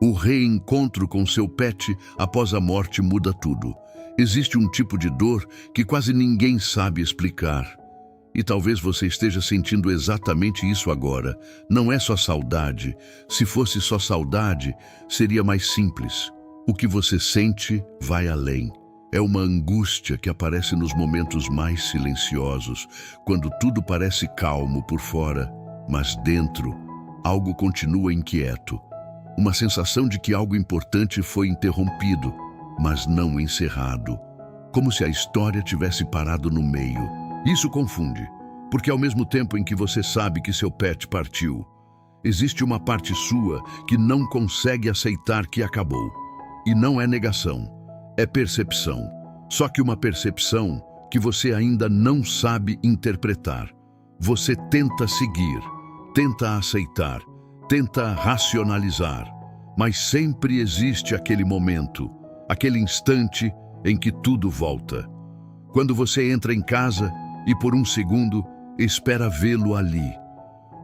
O reencontro com seu pet após a morte muda tudo. Existe um tipo de dor que quase ninguém sabe explicar. E talvez você esteja sentindo exatamente isso agora. Não é só saudade. Se fosse só saudade, seria mais simples. O que você sente vai além. É uma angústia que aparece nos momentos mais silenciosos, quando tudo parece calmo por fora, mas dentro, algo continua inquieto. Uma sensação de que algo importante foi interrompido, mas não encerrado. Como se a história tivesse parado no meio. Isso confunde, porque ao mesmo tempo em que você sabe que seu pet partiu, existe uma parte sua que não consegue aceitar que acabou. E não é negação, é percepção. Só que uma percepção que você ainda não sabe interpretar. Você tenta seguir, tenta aceitar, tenta racionalizar, mas sempre existe aquele momento, aquele instante em que tudo volta. Quando você entra em casa e por um segundo espera vê-lo ali.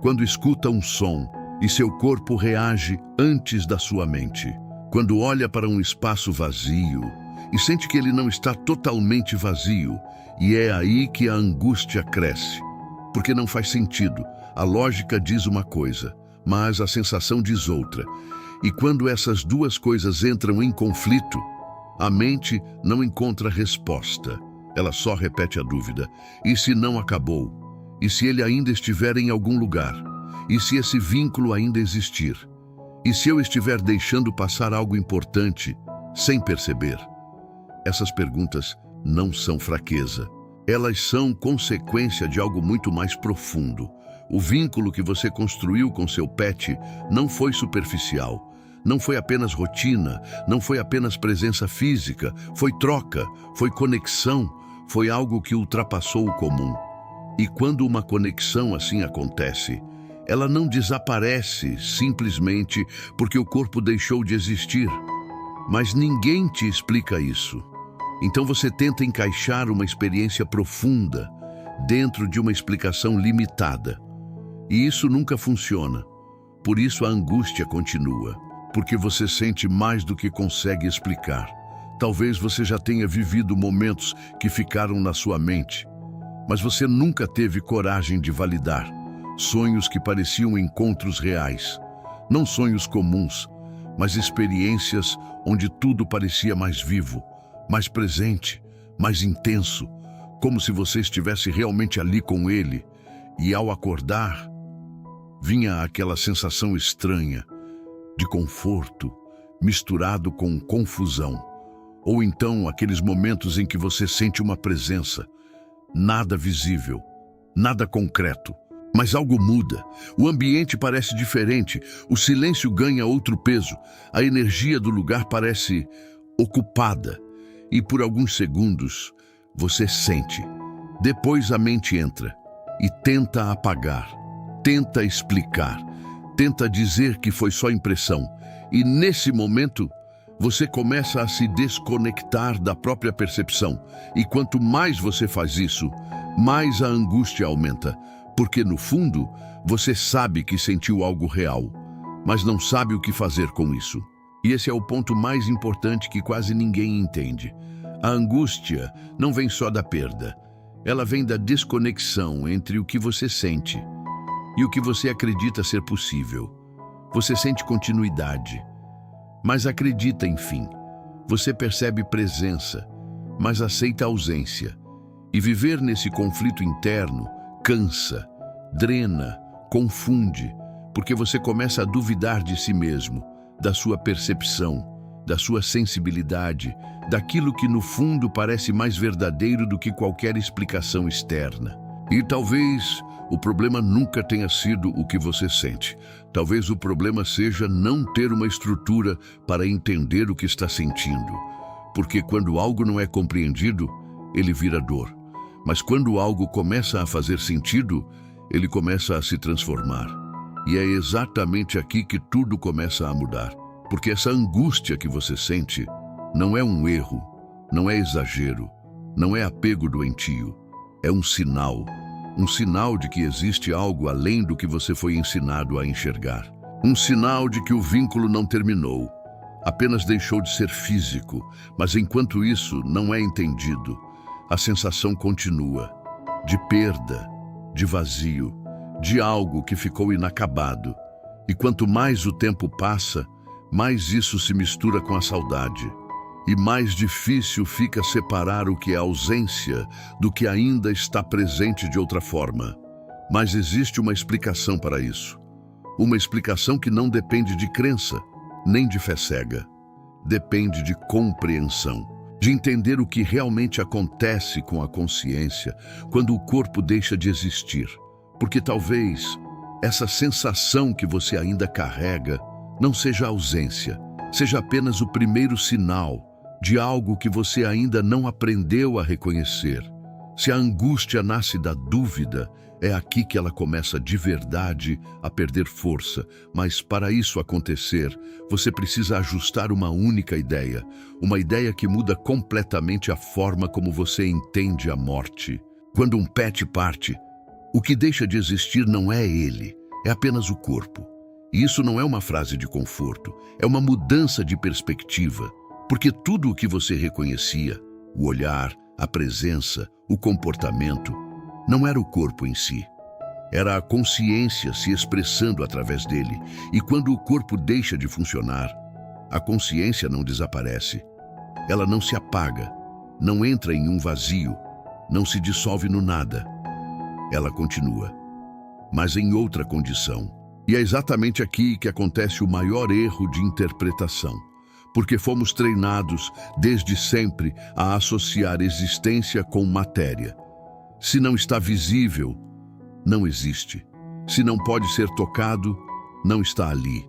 Quando escuta um som e seu corpo reage antes da sua mente. Quando olha para um espaço vazio e sente que ele não está totalmente vazio, e é aí que a angústia cresce. Porque não faz sentido. A lógica diz uma coisa, mas a sensação diz outra. E quando essas duas coisas entram em conflito, a mente não encontra resposta. Ela só repete a dúvida. E se não acabou? E se ele ainda estiver em algum lugar? E se esse vínculo ainda existir? E se eu estiver deixando passar algo importante sem perceber? Essas perguntas não são fraqueza. Elas são consequência de algo muito mais profundo. O vínculo que você construiu com seu pet não foi superficial. Não foi apenas rotina, não foi apenas presença física, foi troca, foi conexão, foi algo que ultrapassou o comum. E quando uma conexão assim acontece, ela não desaparece simplesmente porque o corpo deixou de existir. Mas ninguém te explica isso. Então você tenta encaixar uma experiência profunda dentro de uma explicação limitada. E isso nunca funciona. Por isso a angústia continua. Porque você sente mais do que consegue explicar. Talvez você já tenha vivido momentos que ficaram na sua mente, mas você nunca teve coragem de validar. Sonhos que pareciam encontros reais. Não sonhos comuns, mas experiências onde tudo parecia mais vivo, mais presente, mais intenso, como se você estivesse realmente ali com ele. E ao acordar, vinha aquela sensação estranha, de conforto, misturado com confusão. Ou então aqueles momentos em que você sente uma presença, nada visível, nada concreto, mas algo muda. O ambiente parece diferente, o silêncio ganha outro peso, a energia do lugar parece ocupada. E por alguns segundos, você sente. Depois a mente entra e tenta apagar, tenta explicar, tenta dizer que foi só impressão. E nesse momento, você começa a se desconectar da própria percepção. E quanto mais você faz isso, mais a angústia aumenta. Porque no fundo, você sabe que sentiu algo real, mas não sabe o que fazer com isso. E esse é o ponto mais importante que quase ninguém entende. A angústia não vem só da perda. Ela vem da desconexão entre o que você sente e o que você acredita ser possível. Você sente continuidade, mas acredita em fim. Você percebe presença, mas aceita ausência. E viver nesse conflito interno cansa, drena, confunde, porque você começa a duvidar de si mesmo, da sua percepção, da sua sensibilidade, daquilo que no fundo parece mais verdadeiro do que qualquer explicação externa. E talvez o problema nunca tenha sido o que você sente. Talvez o problema seja não ter uma estrutura para entender o que está sentindo. Porque quando algo não é compreendido, ele vira dor. Mas quando algo começa a fazer sentido, ele começa a se transformar. E é exatamente aqui que tudo começa a mudar. Porque essa angústia que você sente não é um erro, não é exagero, não é apego doentio. É um sinal de que existe algo além do que você foi ensinado a enxergar. Um sinal de que o vínculo não terminou, apenas deixou de ser físico, mas enquanto isso não é entendido, a sensação continua, de perda, de vazio, de algo que ficou inacabado. E quanto mais o tempo passa, mais isso se mistura com a saudade. E mais difícil fica separar o que é ausência do que ainda está presente de outra forma. Mas existe uma explicação para isso. Uma explicação que não depende de crença, nem de fé cega. Depende de compreensão, de entender o que realmente acontece com a consciência quando o corpo deixa de existir. Porque talvez essa sensação que você ainda carrega não seja ausência, seja apenas o primeiro sinal de algo que você ainda não aprendeu a reconhecer. Se a angústia nasce da dúvida, é aqui que ela começa de verdade a perder força. Mas para isso acontecer, você precisa ajustar uma única ideia. Uma ideia que muda completamente a forma como você entende a morte. Quando um pet parte, o que deixa de existir não é ele, é apenas o corpo. E isso não é uma frase de conforto, é uma mudança de perspectiva. Porque tudo o que você reconhecia, o olhar, a presença, o comportamento, não era o corpo em si. Era a consciência se expressando através dele. E quando o corpo deixa de funcionar, a consciência não desaparece. Ela não se apaga, não entra em um vazio, não se dissolve no nada. Ela continua, mas em outra condição. E é exatamente aqui que acontece o maior erro de interpretação. Porque fomos treinados, desde sempre, a associar existência com matéria. Se não está visível, não existe. Se não pode ser tocado, não está ali.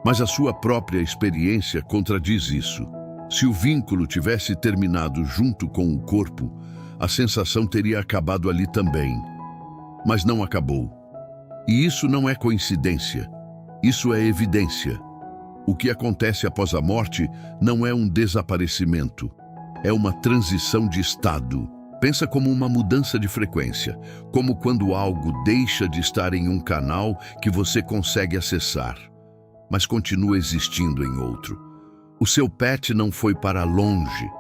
Mas a sua própria experiência contradiz isso. Se o vínculo tivesse terminado junto com o corpo, a sensação teria acabado ali também. Mas não acabou. E isso não é coincidência. Isso é evidência. O que acontece após a morte não é um desaparecimento, é uma transição de estado. Pensa como uma mudança de frequência, como quando algo deixa de estar em um canal que você consegue acessar, mas continua existindo em outro. O seu pet não foi para longe,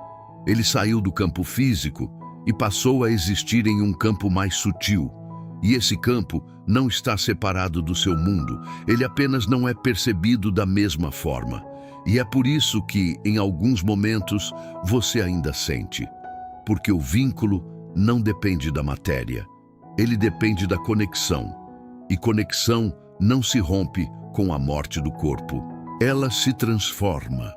ele saiu do campo físico e passou a existir em um campo mais sutil. E esse campo não está separado do seu mundo, ele apenas não é percebido da mesma forma. E é por isso que, em alguns momentos, você ainda sente. Porque o vínculo não depende da matéria, ele depende da conexão. E conexão não se rompe com a morte do corpo, ela se transforma.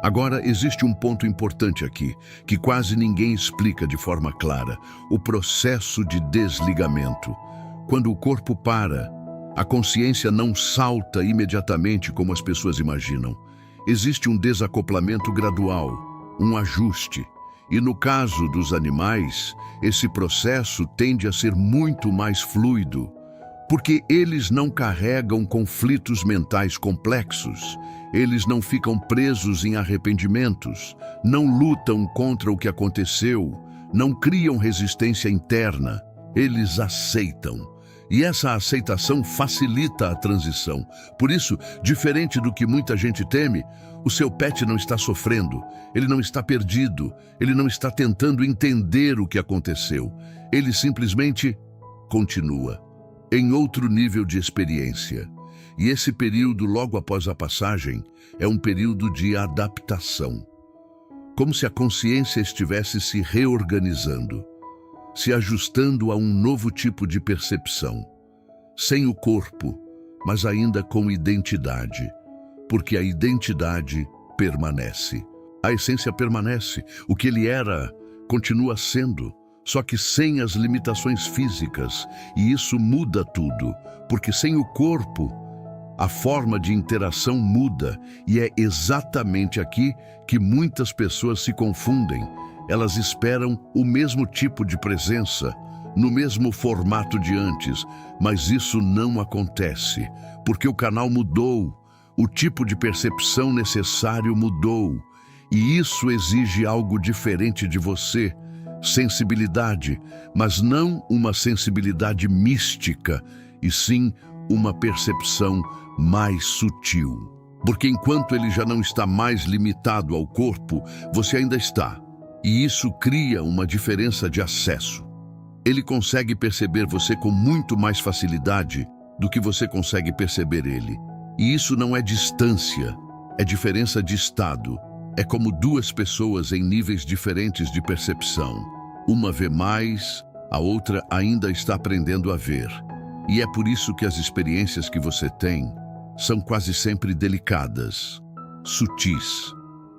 Agora, existe um ponto importante aqui, que quase ninguém explica de forma clara: o processo de desligamento. Quando o corpo para, a consciência não salta imediatamente como as pessoas imaginam. Existe um desacoplamento gradual, um ajuste. E no caso dos animais, esse processo tende a ser muito mais fluido, porque eles não carregam conflitos mentais complexos, eles não ficam presos em arrependimentos, não lutam contra o que aconteceu, não criam resistência interna, eles aceitam. E essa aceitação facilita a transição. Por isso, diferente do que muita gente teme, o seu pet não está sofrendo, ele não está perdido, ele não está tentando entender o que aconteceu. Ele simplesmente continua, em outro nível de experiência. E esse período, logo após a passagem, é um período de adaptação. Como se a consciência estivesse se reorganizando, se ajustando a um novo tipo de percepção, sem o corpo, mas ainda com identidade, porque a identidade permanece. A essência permanece, o que ele era continua sendo, só que sem as limitações físicas, e isso muda tudo, porque sem o corpo, a forma de interação muda, e é exatamente aqui que muitas pessoas se confundem. Elas esperam o mesmo tipo de presença, no mesmo formato de antes, mas isso não acontece, porque o canal mudou, o tipo de percepção necessário mudou, e isso exige algo diferente de você, sensibilidade, mas não uma sensibilidade mística, e sim uma percepção mais sutil. Porque enquanto ele já não está mais limitado ao corpo, você ainda está. E isso cria uma diferença de acesso. Ele consegue perceber você com muito mais facilidade do que você consegue perceber ele. E isso não é distância, é diferença de estado. É como duas pessoas em níveis diferentes de percepção. Uma vê mais, a outra ainda está aprendendo a ver. E é por isso que as experiências que você tem são quase sempre delicadas, sutis,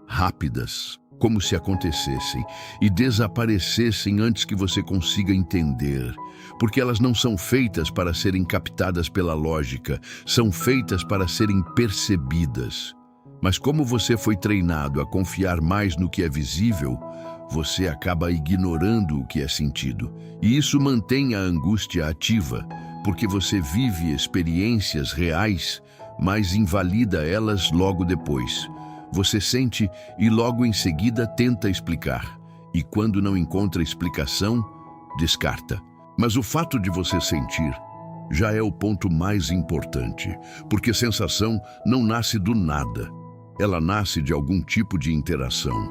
rápidas, como se acontecessem e desaparecessem antes que você consiga entender, porque elas não são feitas para serem captadas pela lógica, são feitas para serem percebidas. Mas como você foi treinado a confiar mais no que é visível, você acaba ignorando o que é sentido. E isso mantém a angústia ativa, porque você vive experiências reais, mas invalida elas logo depois. Você sente e logo em seguida tenta explicar. E quando não encontra explicação, descarta. Mas o fato de você sentir já é o ponto mais importante, porque sensação não nasce do nada. Ela nasce de algum tipo de interação.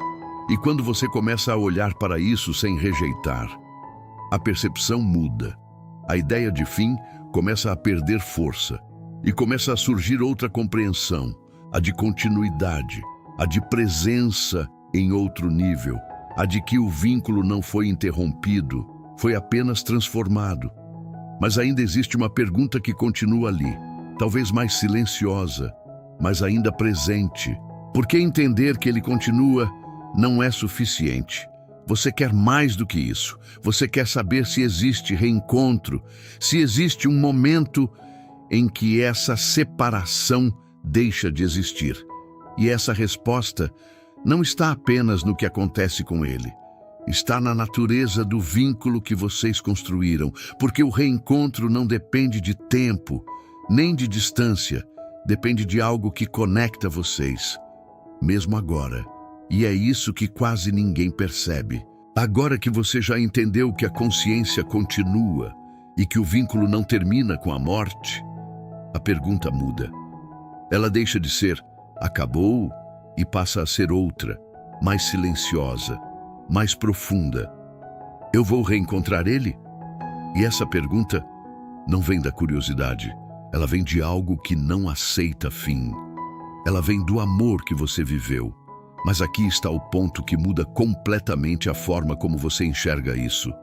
E quando você começa a olhar para isso sem rejeitar, a percepção muda. A ideia de fim começa a perder força. E começa a surgir outra compreensão, a de continuidade, a de presença em outro nível, a de que o vínculo não foi interrompido, foi apenas transformado. Mas ainda existe uma pergunta que continua ali, talvez mais silenciosa, mas ainda presente. Por que entender que ele continua não é suficiente? Você quer mais do que isso. Você quer saber se existe reencontro, se existe um momento em que essa separação deixa de existir. E essa resposta não está apenas no que acontece com ele. Está na natureza do vínculo que vocês construíram, porque o reencontro não depende de tempo, nem de distância, depende de algo que conecta vocês, mesmo agora. E é isso que quase ninguém percebe. Agora que você já entendeu que a consciência continua e que o vínculo não termina com a morte, a pergunta muda. Ela deixa de ser acabou e passa a ser outra, mais silenciosa, mais profunda. Eu vou reencontrar ele? E essa pergunta não vem da curiosidade, ela vem de algo que não aceita fim. Ela vem do amor que você viveu. Mas aqui está o ponto que muda completamente a forma como você enxerga isso.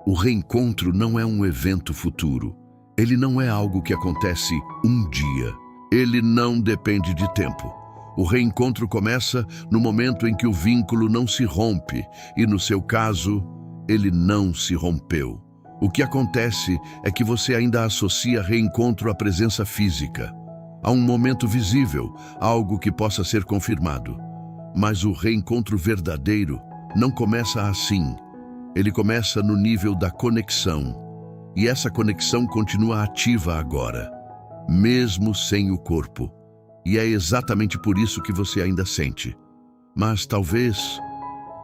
O reencontro não é um evento futuro. Ele não é algo que acontece um dia. Ele não depende de tempo. O reencontro começa no momento em que o vínculo não se rompe, e no seu caso, ele não se rompeu. O que acontece é que você ainda associa reencontro à presença física, a um momento visível, algo que possa ser confirmado. Mas o reencontro verdadeiro não começa assim. Ele começa no nível da conexão. E essa conexão continua ativa agora, mesmo sem o corpo. E é exatamente por isso que você ainda sente. Mas talvez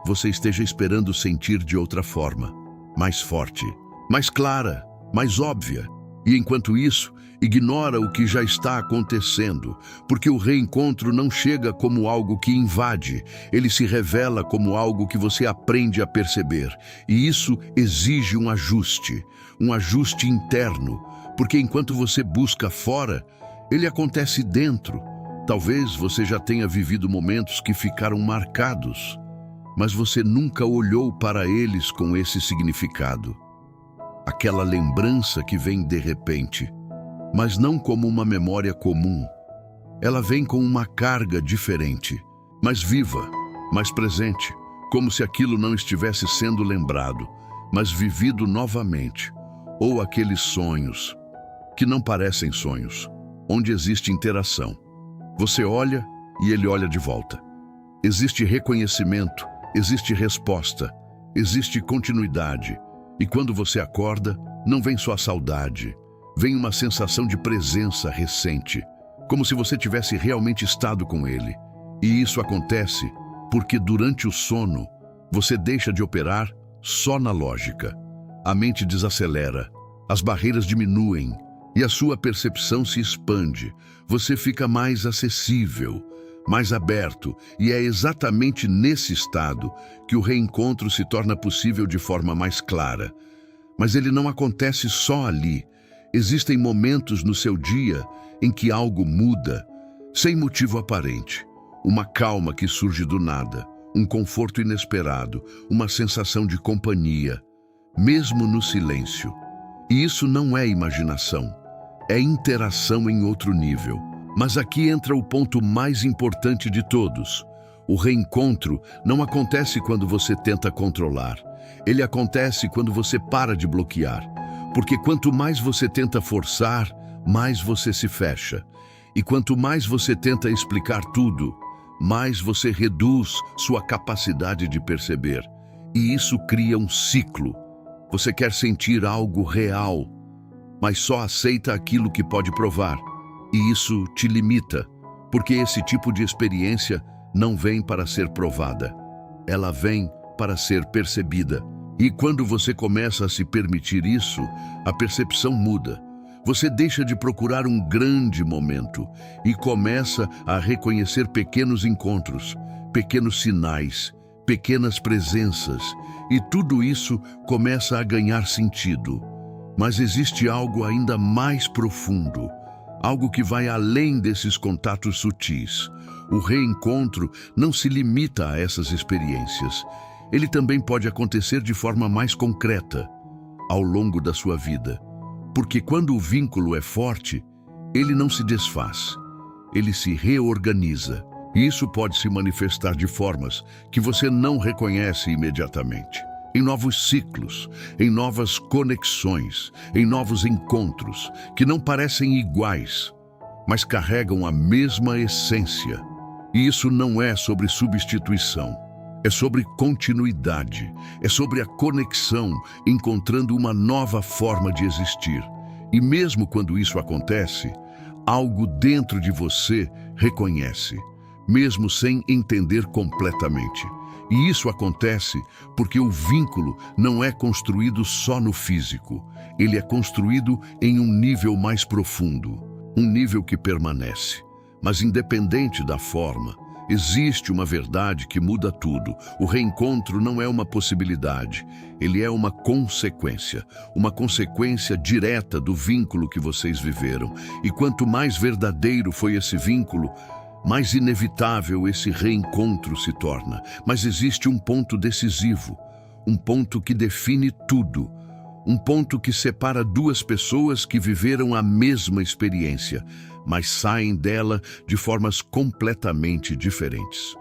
você esteja esperando sentir de outra forma, mais forte, mais clara, mais óbvia. E enquanto isso, ignora o que já está acontecendo, porque o reencontro não chega como algo que invade, ele se revela como algo que você aprende a perceber. E isso exige um ajuste interno, porque enquanto você busca fora, ele acontece dentro. Talvez você já tenha vivido momentos que ficaram marcados, mas você nunca olhou para eles com esse significado. Aquela lembrança que vem de repente, mas não como uma memória comum. Ela vem com uma carga diferente, mais viva, mais presente, como se aquilo não estivesse sendo lembrado, mas vivido novamente. Ou aqueles sonhos, que não parecem sonhos, onde existe interação. Você olha e ele olha de volta. Existe reconhecimento, existe resposta, existe continuidade. E quando você acorda, não vem só a saudade, vem uma sensação de presença recente, como se você tivesse realmente estado com ele. E isso acontece porque durante o sono, você deixa de operar só na lógica. A mente desacelera, as barreiras diminuem, E a sua percepção se expande, você fica mais acessível, mais aberto, e é exatamente nesse estado que o reencontro se torna possível de forma mais clara. Mas ele não acontece só ali. Existem momentos no seu dia em que algo muda, sem motivo aparente. Uma calma que surge do nada, um conforto inesperado, uma sensação de companhia, mesmo no silêncio. E isso não é imaginação, é interação em outro nível. Mas aqui entra o ponto mais importante de todos. O reencontro não acontece quando você tenta controlar. Ele acontece quando você para de bloquear. Porque quanto mais você tenta forçar, mais você se fecha. E quanto mais você tenta explicar tudo, mais você reduz sua capacidade de perceber. E isso cria um ciclo. Você quer sentir algo real, mas só aceita aquilo que pode provar. E isso te limita, porque esse tipo de experiência não vem para ser provada. Ela vem para ser percebida. E quando você começa a se permitir isso, a percepção muda. Você deixa de procurar um grande momento e começa a reconhecer pequenos encontros, pequenos sinais, pequenas presenças, e tudo isso começa a ganhar sentido. Mas existe algo ainda mais profundo, algo que vai além desses contatos sutis. O reencontro não se limita a essas experiências. Ele também pode acontecer de forma mais concreta, ao longo da sua vida. Porque quando o vínculo é forte, ele não se desfaz, ele se reorganiza. E isso pode se manifestar de formas que você não reconhece imediatamente. Em novos ciclos, em novas conexões, em novos encontros, que não parecem iguais, mas carregam a mesma essência. E isso não é sobre substituição, é sobre continuidade, é sobre a conexão, encontrando uma nova forma de existir. E mesmo quando isso acontece, algo dentro de você reconhece, mesmo sem entender completamente. E isso acontece porque o vínculo não é construído só no físico, ele é construído em um nível mais profundo, um nível que permanece. Mas independente da forma, existe uma verdade que muda tudo. O reencontro não é uma possibilidade, ele é uma consequência direta do vínculo que vocês viveram. E quanto mais verdadeiro foi esse vínculo, mais inevitável esse reencontro se torna. Mas existe um ponto decisivo, um ponto que define tudo, um ponto que separa duas pessoas que viveram a mesma experiência, mas saem dela de formas completamente diferentes.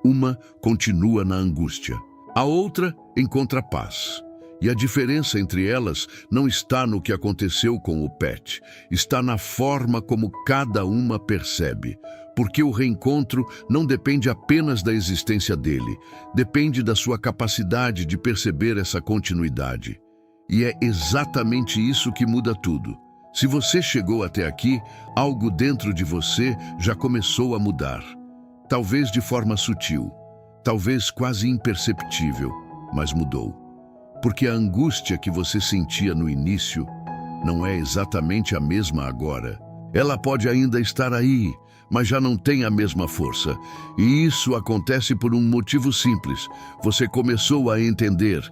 Uma continua na angústia, a outra encontra paz. E a diferença entre elas não está no que aconteceu com o Pet, está na forma como cada uma percebe. Porque o reencontro não depende apenas da existência dele, depende da sua capacidade de perceber essa continuidade. E é exatamente isso que muda tudo. Se você chegou até aqui, algo dentro de você já começou a mudar. Talvez de forma sutil, talvez quase imperceptível, mas mudou. Porque a angústia que você sentia no início não é exatamente a mesma agora. Ela pode ainda estar aí, mas já não tem a mesma força. E isso acontece por um motivo simples. Você começou a entender.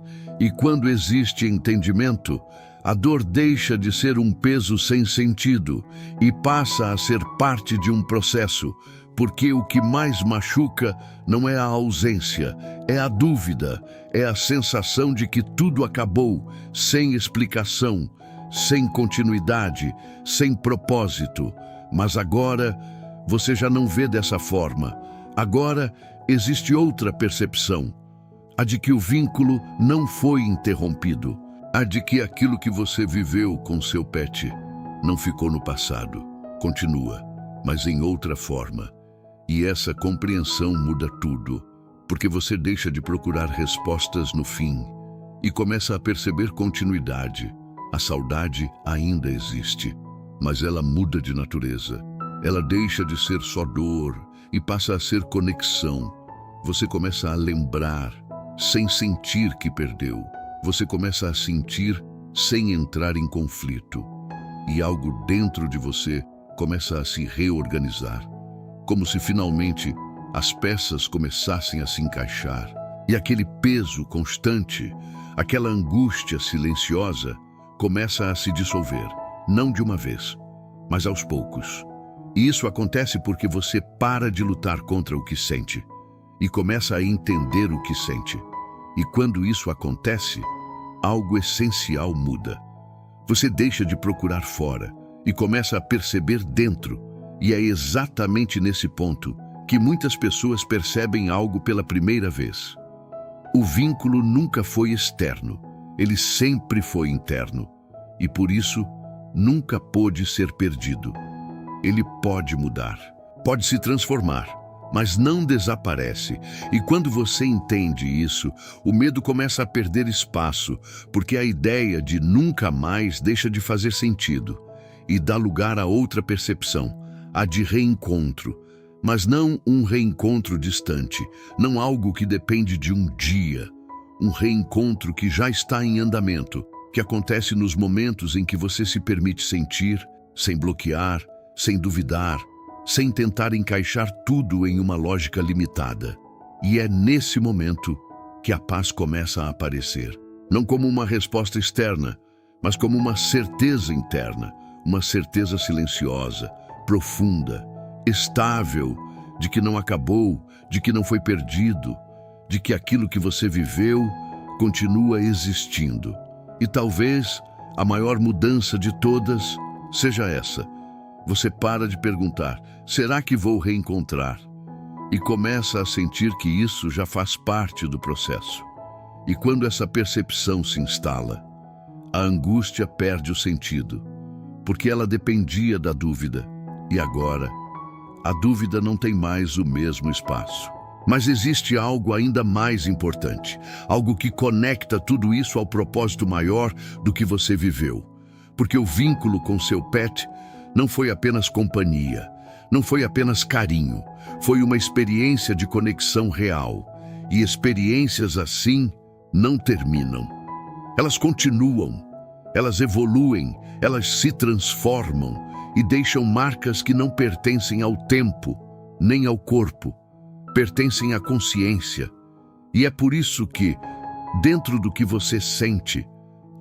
E quando existe entendimento, a dor deixa de ser um peso sem sentido e passa a ser parte de um processo, porque o que mais machuca não é a ausência, é a dúvida, é a sensação de que tudo acabou, sem explicação, sem continuidade, sem propósito. Mas agora, você já não vê dessa forma. Agora existe outra percepção, a de que o vínculo não foi interrompido, a de que aquilo que você viveu com seu pet não ficou no passado, continua, mas em outra forma. E essa compreensão muda tudo, porque você deixa de procurar respostas no fim e começa a perceber continuidade. A saudade ainda existe, mas ela muda de natureza. Ela deixa de ser só dor e passa a ser conexão. Você começa a lembrar sem sentir que perdeu. Você começa a sentir sem entrar em conflito. e algo dentro de você começa a se reorganizar, como se finalmente as peças começassem a se encaixar. E aquele peso constante, aquela angústia silenciosa, começa a se dissolver, não de uma vez, mas aos poucos. E isso acontece porque você para de lutar contra o que sente e começa a entender o que sente. E quando isso acontece, algo essencial muda. Você deixa de procurar fora e começa a perceber dentro. E é exatamente nesse ponto que muitas pessoas percebem algo pela primeira vez. O vínculo nunca foi externo, ele sempre foi interno. E por isso, nunca pôde ser perdido. Ele pode mudar, pode se transformar, mas não desaparece. E quando você entende isso, o medo começa a perder espaço, porque a ideia de nunca mais deixa de fazer sentido e dá lugar a outra percepção, a de reencontro. Mas não um reencontro distante, não algo que depende de um dia. Um reencontro que já está em andamento, que acontece nos momentos em que você se permite sentir, sem bloquear, sem duvidar, sem tentar encaixar tudo em uma lógica limitada. E é nesse momento que a paz começa a aparecer. Não como uma resposta externa, mas como uma certeza interna, uma certeza silenciosa, profunda, estável, de que não acabou, de que não foi perdido, de que aquilo que você viveu continua existindo. E talvez a maior mudança de todas seja essa. Você para de perguntar, será que vou reencontrar? E começa a sentir que isso já faz parte do processo. E quando essa percepção se instala, a angústia perde o sentido, porque ela dependia da dúvida. E agora, a dúvida não tem mais o mesmo espaço. Mas existe algo ainda mais importante, algo que conecta tudo isso ao propósito maior do que você viveu. Porque o vínculo com seu pet não foi apenas companhia, não foi apenas carinho, foi uma experiência de conexão real. E experiências assim não terminam. Elas continuam, elas evoluem, elas se transformam e deixam marcas que não pertencem ao tempo, nem ao corpo, pertencem à consciência. E é por isso que, dentro do que você sente,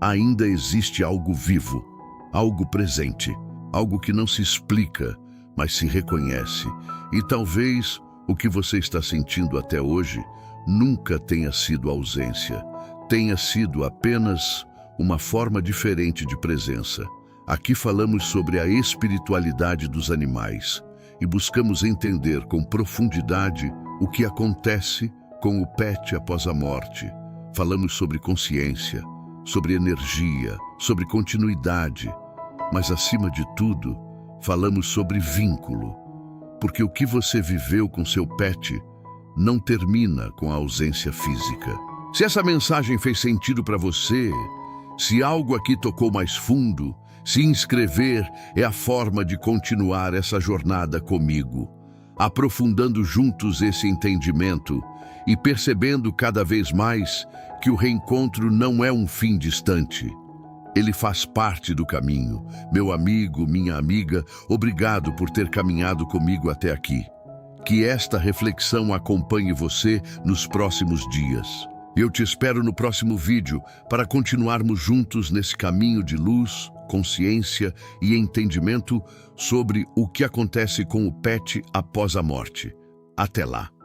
ainda existe algo vivo, algo presente, algo que não se explica, mas se reconhece. E talvez o que você está sentindo até hoje nunca tenha sido ausência, tenha sido apenas uma forma diferente de presença. Aqui falamos sobre a espiritualidade dos animais e buscamos entender com profundidade o que acontece com o pet após a morte. Falamos sobre consciência, sobre energia, sobre continuidade, mas acima de tudo, falamos sobre vínculo, porque o que você viveu com seu pet não termina com a ausência física. Se essa mensagem fez sentido para você, se algo aqui tocou mais fundo, se inscrever é a forma de continuar essa jornada comigo, aprofundando juntos esse entendimento e percebendo cada vez mais que o reencontro não é um fim distante. Ele faz parte do caminho. Meu amigo, minha amiga, obrigado por ter caminhado comigo até aqui. Que esta reflexão acompanhe você nos próximos dias. Eu te espero no próximo vídeo para continuarmos juntos nesse caminho de luz, consciência e entendimento sobre o que acontece com o pet após a morte. Até lá!